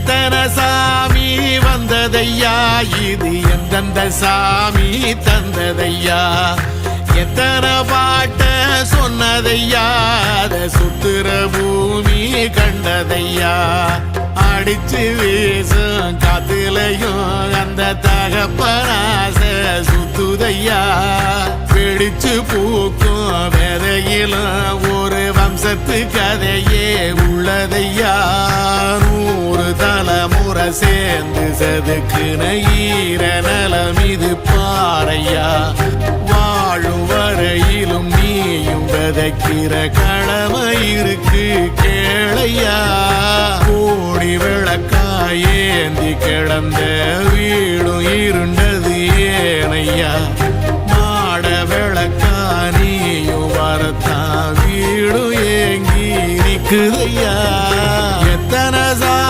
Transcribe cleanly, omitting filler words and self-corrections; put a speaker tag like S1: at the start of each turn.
S1: எத்தனை சாமி வந்ததையா, இது எந்தெந்த சாமி தந்ததையா, எத்தனை பாட்ட சொன்னதையா, அத சுத்துற பூமி கண்டதையா, அடிச்சு வீசும் காத்துலையும் அந்த தகப்பனாச சுத்துதையா, பிடிச்சு பூக்கும் விதையிலும் ஒரு வம்சத்து கதையே உள்ளதையா, 100 தலைமுறை சேர்ந்து செதுக்குன ஈர நலம் இது பாறையா, வாழும் வரையிலும் நீயும் விதைக்கிற கடமை இருக்கு கேளையா, கோடி விளக்காயேந்தி கிடந்த வீடும் இருண்டது ஏனையா, மாட விளக்கா நீயும் வரத்தான் வீடும் ஏங்கி நிக்குதையா.